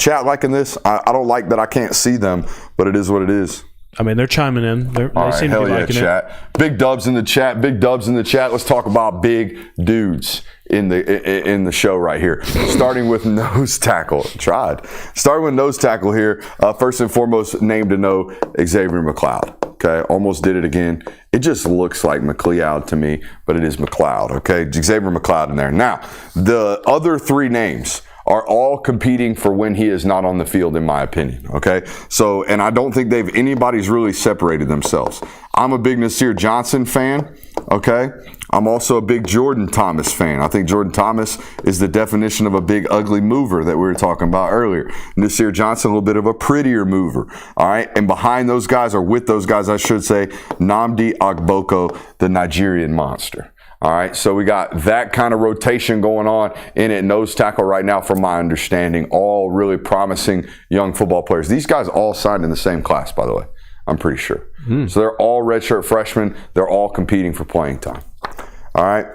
chat liking this? I don't like that I can't see them, but it is what it is. I mean, they're chiming in. They seem to be liking chat. it. Big dubs in the chat. Big dubs in the chat. Let's talk about big dudes in the show right here. Starting with nose tackle. Starting with nose tackle here. First and foremost, name to know, Xavier McLeod. Okay, almost did it again. It just looks like McLeod to me, but it is McLeod. Okay, Xavier McLeod in there. Now, the other three names are all competing for when he is not on the field, in my opinion, okay? So, and I don't think anybody's really separated themselves. I'm a big Nasir Johnson fan, okay? I'm also a big Jordan Thomas fan. I think Jordan Thomas is the definition of a big, ugly mover that we were talking about earlier. Nasir Johnson, a little bit of a prettier mover, all right? And behind those guys, or with those guys, I should say, Nnamdi Agboko, the Nigerian monster. All right, so we got that kind of rotation going on in at nose tackle right now, from my understanding. All really promising young football players. These guys all signed in the same class, by the way. I'm pretty sure. So they're all redshirt freshmen. They're all competing for playing time. All right,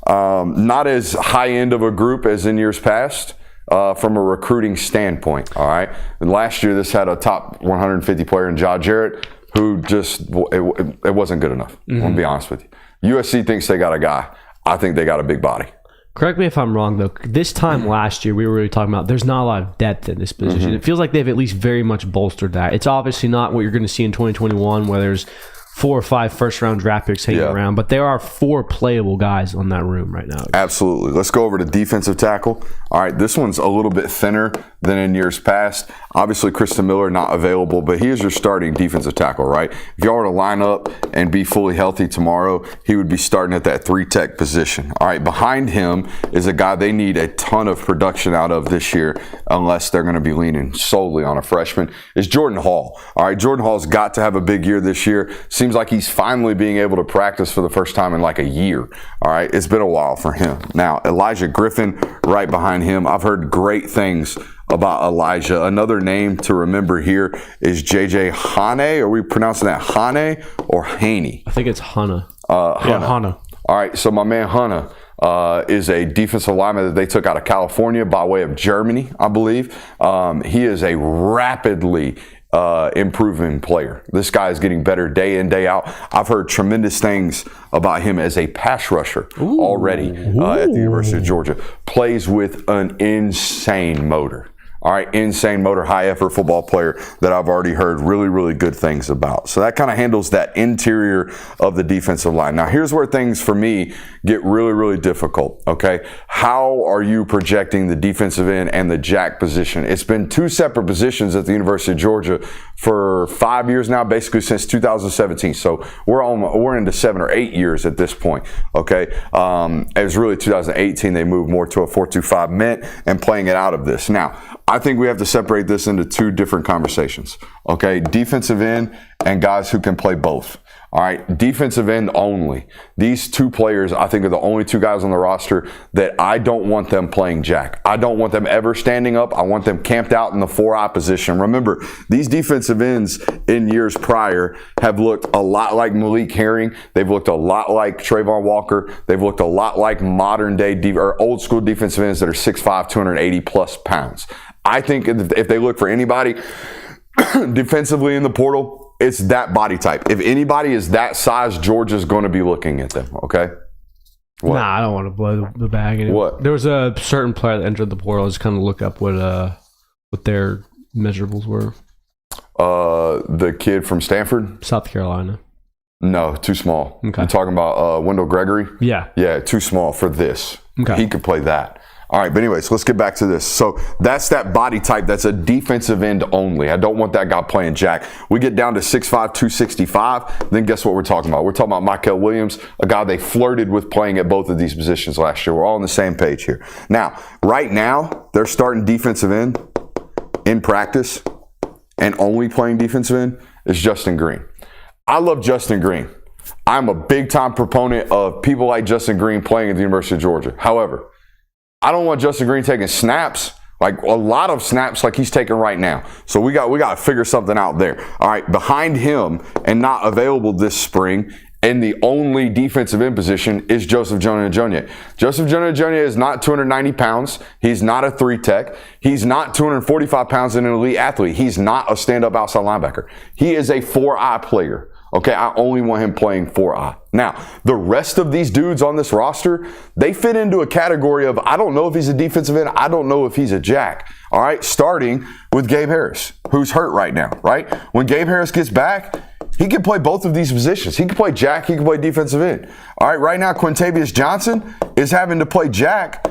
not as high end of a group as in years past from a recruiting standpoint. All right, and last year this had a top 150 player in Ja Jarrett, who just it wasn't good enough. I'm gonna be honest with you. USC thinks they got a guy. I think they got a big body. Correct me if I'm wrong, though. This time last year, we were really talking about there's not a lot of depth in this position. It feels like they've at least very much bolstered that. It's obviously not what you're going to see in 2021, where there's 4 or 5 first-round draft picks hanging around, but there are 4 playable guys on that room right now. Absolutely. Let's go over to defensive tackle. All right, this one's a little bit thinner than in years past. Obviously, Kristen Miller not available, but he is your starting defensive tackle, right? If y'all were to line up and be fully healthy tomorrow, he would be starting at that 3-tech position. All right, behind him is a guy they need a ton of production out of this year, unless they're going to be leaning solely on a freshman, is Jordan Hall. All right, Jordan Hall's got to have a big year this year. Seems like he's finally being able to practice for the first time in like a year. All right, it's been a while for him. Now, Elijah Griffin right behind him. I've heard great things about Elijah. Another name to remember here is JJ Hane. Are we pronouncing that Hane or Haney? I think it's Hana. Hana. All right, so my man Hana is a defensive lineman that they took out of California by way of Germany, I believe. He is a rapidly improving player. This guy is getting better day in, day out. I've heard tremendous things about him as a pass rusher already at the University of Georgia. Plays with an insane motor. All right, insane motor, high effort football player that I've already heard really, really good things about. So that kind of handles that interior of the defensive line. Now, here's where things for me get really, really difficult, okay? How are you projecting the defensive end and the jack position? It's been 2 separate positions at the University of Georgia for 5 years now, basically since 2017. So we're into 7 or 8 years at this point, okay? It was really 2018 they moved more to a 4-2-5 mint and playing it out of this. Now, I think we have to separate this into 2 different conversations, okay? Defensive end and guys who can play both. All right, defensive end only. These 2 players, I think, are the only 2 guys on the roster that I don't want them playing jack. I don't want them ever standing up. I want them camped out in the 4-eye position. Remember, these defensive ends in years prior have looked a lot like Malik Herring. They've looked a lot like Trayvon Walker. They've looked a lot like modern day or old school defensive ends that are 6'5", 280 plus pounds. I think if they look for anybody defensively in the portal, it's that body type. If anybody is that size, Georgia's going to be looking at them, okay? What? Nah, I don't want to blow the bag. What? There was a certain player that entered the portal. I just kind of look up what their measurables were. The kid from Stanford? South Carolina. No, too small. Okay. I'm talking about Wendell Gregory? Yeah. Yeah, too small for this. Okay. He could play that. All right, but anyways, let's get back to this. So that's that body type. That's a defensive end only. I don't want that guy playing jack. We get down to 6'5", 265, then guess what we're talking about? We're talking about Michael Williams, a guy they flirted with playing at both of these positions last year. We're all on the same page here. Now, right now, they're starting defensive end in practice and only playing defensive end is Justin Green. I love Justin Green. I'm a big-time proponent of people like Justin Green playing at the University of Georgia. However, I don't want Justin Green taking snaps, like a lot of snaps like he's taking right now. So we got to figure something out there. All right, behind him and not available this spring And the only defensive end position is Joseph Jonah-Ajonye. Joseph Jonah-Ajonye is not 290 pounds. He's not a 3-tech. He's not 245 pounds and an elite athlete. He's not a stand-up outside linebacker. He is a 4-eye player. Okay, I only want him playing 4-eye. Now, the rest of these dudes on this roster, they fit into a category of, I don't know if he's a defensive end. I don't know if he's a jack. All right, starting with Gabe Harris, who's hurt right now, right? When Gabe Harris gets back, he can play both of these positions. He can play jack, he can play defensive end. All right, right now, Quintavious Johnson is having to play jack,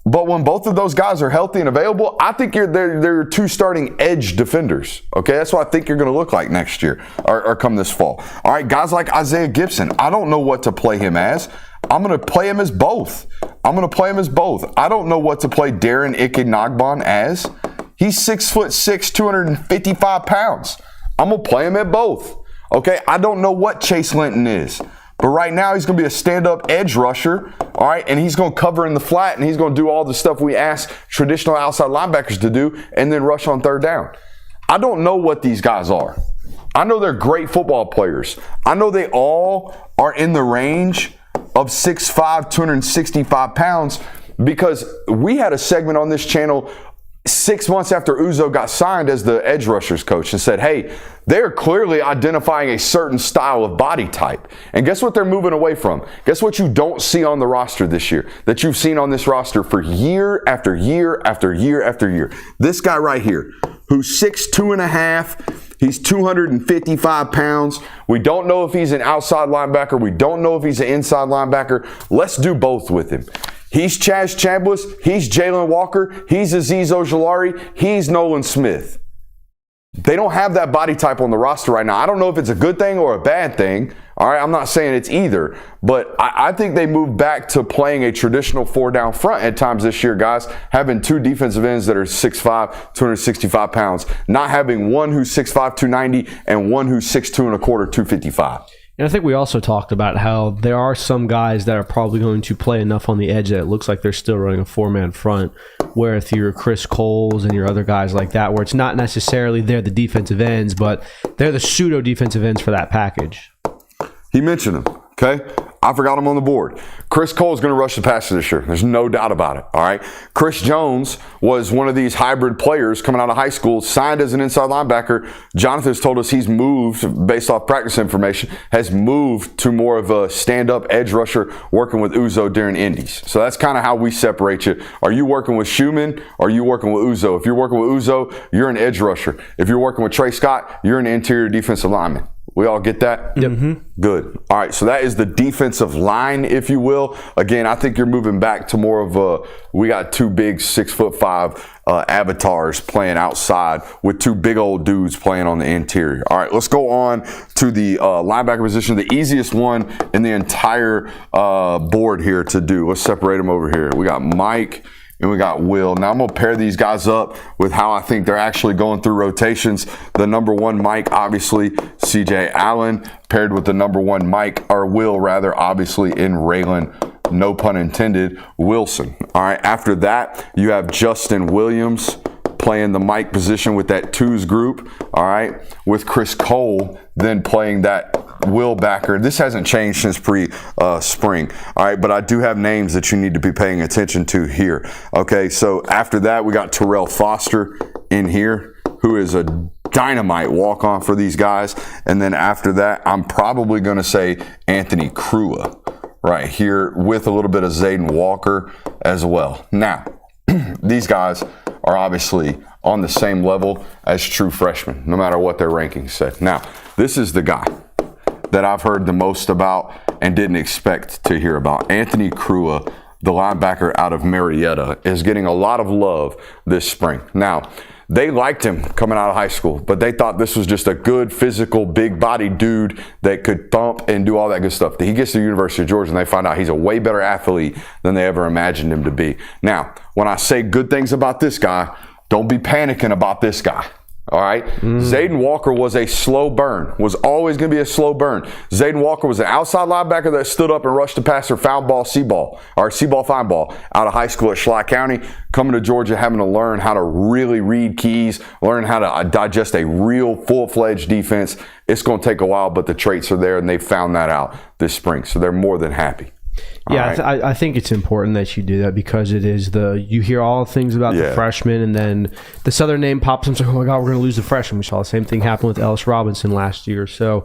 but when both of those guys are healthy and available, I think they're two starting edge defenders. Okay, that's what I think you're going to look like next year or come this fall. All right, guys like Isaiah Gibson, I don't know what to play him as. I'm going to play him as both. I don't know what to play Darren Ikenagbon as. He's 6'6", 255 pounds. I'm going to play him at both. Okay, I don't know what Chase Linton is, but right now he's going to be a stand-up edge rusher, all right, and he's going to cover in the flat, and he's going to do all the stuff we ask traditional outside linebackers to do, and then rush on third down. I don't know what these guys are. I know they're great football players. I know they all are in the range of 6'5", 265 pounds, because we had a segment on this channel 6 months after Uzo got signed as the edge rushers coach and said, hey, they're clearly identifying a certain style of body type. And guess what they're moving away from? Guess what you don't see on the roster this year that you've seen on this roster for year after year after year after year? This guy right here, who's 6'2.5", he's 255 pounds. We don't know if he's an outside linebacker. We don't know if he's an inside linebacker. Let's do both with him. He's Chaz Chambliss. He's Jalen Walker. He's Azeez Ojulari. He's Nolan Smith. They don't have that body type on the roster right now. I don't know if it's a good thing or a bad thing. All right, I'm not saying it's either, but I think they moved back to playing a traditional 4-down front at times this year, guys, having two defensive ends that are 6'5", 265 pounds, not having one who's 6'5", 290, and one who's 6'2 1/4", 255. And I think we also talked about how there are some guys that are probably going to play enough on the edge that it looks like they're still running a 4-man front, where if you're Chris Coles and your other guys like that, where it's not necessarily they're the defensive ends, but they're the pseudo-defensive ends for that package. He mentioned them, okay? I forgot him on the board. Chris Cole is going to rush the passer this year. There's no doubt about it, all right? Chris Jones was one of these hybrid players coming out of high school, signed as an inside linebacker. Jonathan's told us he's moved, based off practice information, has moved to more of a stand-up edge rusher working with Uzo during Indies. So that's kind of how we separate you. Are you working with Schumann or are you working with Uzo? If you're working with Uzo, you're an edge rusher. If you're working with Trey Scott, you're an interior defensive lineman. We all get that? Yep. Good. All right, so that is the defensive line, if you will. Again, I think you're moving back to more of a, we got two big 6'5" avatars playing outside with two big old dudes playing on the interior. All right, let's go on to the linebacker position, the easiest one in the entire board here to do. Let's separate them over here. We got Mike and we got Will. Now I'm going to pair these guys up with how I think they're actually going through rotations. The number one Mike, obviously, CJ Allen, paired with the number one Mike, or Will rather, obviously, in Raylan, no pun intended, Wilson. All right, after that, you have Justin Williams playing the Mike position with that twos group, all right, with Chris Cole then playing that Will backer. This hasn't changed since pre-spring, all right, but I do have names that you need to be paying attention to here. Okay, so after that, we got Terrell Foster in here, who is a dynamite walk-on for these guys. And then after that, I'm probably going to say Anthony Crua right here with a little bit of Zayden Walker as well. Now, these guys are obviously on the same level as true freshmen, no matter what their rankings said. Now, this is the guy that I've heard the most about and didn't expect to hear about. Anthony Crua, the linebacker out of Marietta, is getting a lot of love this spring. Now, they liked him coming out of high school, but they thought this was just a good, physical, big-bodied dude that could thump and do all that good stuff. He gets to the University of Georgia, and they find out he's a way better athlete than they ever imagined him to be. Now, when I say good things about this guy, don't be panicking about this guy. All right. Zayden Walker was a slow burn, was always going to be a slow burn. Zayden Walker was an outside linebacker that stood up and rushed the passer, found ball, C-ball, or C-ball, fine ball, out of high school at Schley County, coming to Georgia, having to learn how to really read keys, learn how to digest a real full-fledged defense. It's going to take a while, but the traits are there, and they found that out this spring, so they're more than happy. Yeah, right. I think it's important that you do that because it is you hear all the things about the freshmen, and then the Southern name pops up and says, oh my God, we're going to lose the freshman. We saw the same thing happen with Ellis Robinson last year. So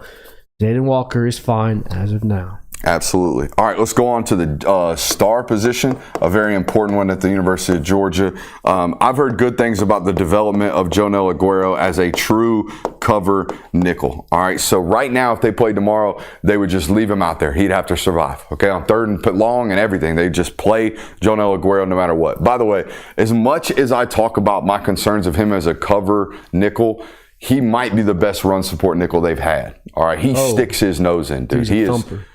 Zayden Walker is fine as of now. Absolutely. All right, let's go on to the star position, a very important one at the University of Georgia. I've heard good things about the development of Jonel Aguero as a true cover nickel. All right, so right now, if they played tomorrow, they would just leave him out there. He'd have to survive, okay, on third and long and everything. They just play Jonel Aguero no matter what. By the way, as much as I talk about my concerns of him as a cover nickel, he might be the best run support nickel they've had. All right, he sticks his nose in, dude.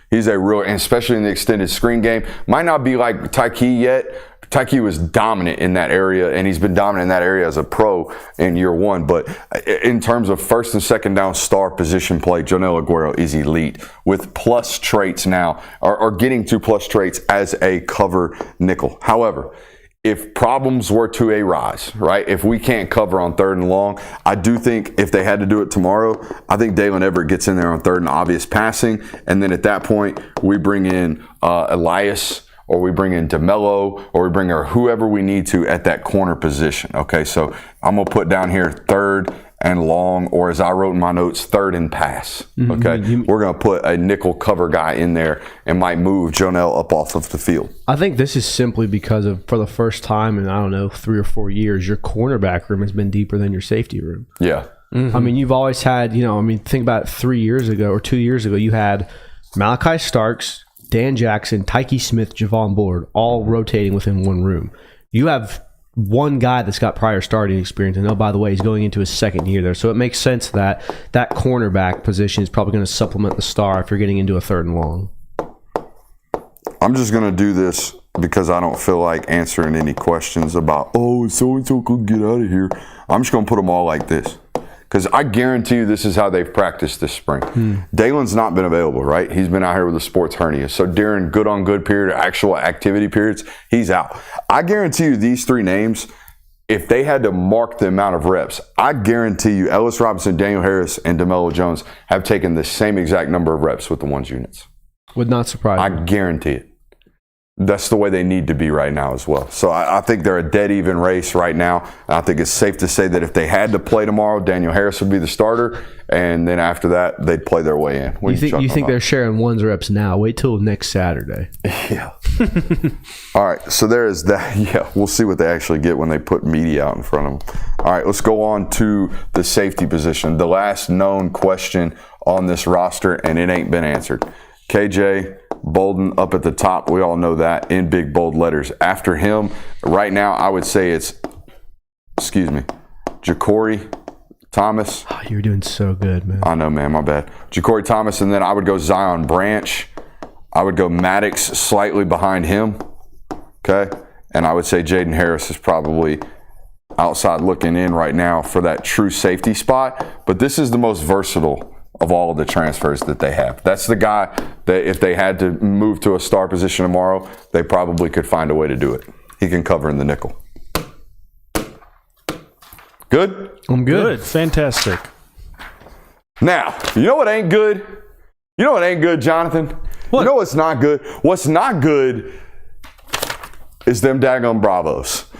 He's a real, and especially in the extended screen game. Might not be like Tyke yet. Tyke was dominant in that area, and he's been dominant in that area as a pro in year one. But in terms of first and second down star position play, Jonel Aguero is elite with plus traits now, or getting to plus traits as a cover nickel. However, if problems were to arise, right, if we can't cover on third and long, I do think if they had to do it tomorrow, I think Dalen Everett gets in there on third and obvious passing. And then at that point, we bring in Elias, or we bring in DeMello, or we bring whoever we need to at that corner position. Okay, so I'm going to put down here third and long, or as I wrote in my notes, third and pass. Okay, we're going to put a nickel cover guy in there and might move Jonel up off of the field. I think this is simply because of, for the first time in, I don't know, 3 or 4 years, your cornerback room has been deeper than your safety room. Yeah. I mean, you've always had, think about 3 years ago or 2 years ago, you had Malachi Starks, Dan Jackson, Tyke Smith, Javon Bullard, all rotating within one room. You have one guy that's got prior starting experience, and by the way, he's going into his second year there. So it makes sense that that cornerback position is probably going to supplement the star if you're getting into a third and long. I'm just going to do this because I don't feel like answering any questions about, so-and-so could get out of here. I'm just going to put them all like this. Because I guarantee you this is how they've practiced this spring. Dalen's not been available, right? He's been out here with a sports hernia. So during good-on-good period, actual activity periods, he's out. I guarantee you these 3 names, if they had to mark the amount of reps, I guarantee you Ellis Robinson, Daniel Harris, and DeMello Jones have taken the same exact number of reps with the ones units. Would not surprise me. I guarantee it. That's the way they need to be right now as well. So I think they're a dead even race right now. I think it's safe to say that if they had to play tomorrow, Daniel Harris would be the starter, and then after that, they'd play their way in. You think they're sharing one's reps now? Wait till next Saturday. Yeah. All right, so there is that. Yeah, we'll see what they actually get when they put media out in front of them. All right, let's go on to the safety position. The last known question on this roster, and it ain't been answered. KJ Bolden up at the top. We all know that in big, bold letters. After him, right now, I would say it's, Ja'Cory Thomas. Oh, you're doing so good, man. I know, man. My bad. Ja'Cory Thomas, and then I would go Zion Branch. I would go Maddox slightly behind him. Okay? And I would say Jaden Harris is probably outside looking in right now for that true safety spot. But this is the most versatile of all of the transfers that they have. That's the guy that if they had to move to a star position tomorrow, they probably could find a way to do it. He can cover in the nickel. Good? I'm good. Fantastic. Now, you know what ain't good? You know what ain't good, Jonathan? What? You know what's not good? What's not good is them daggone Bravos.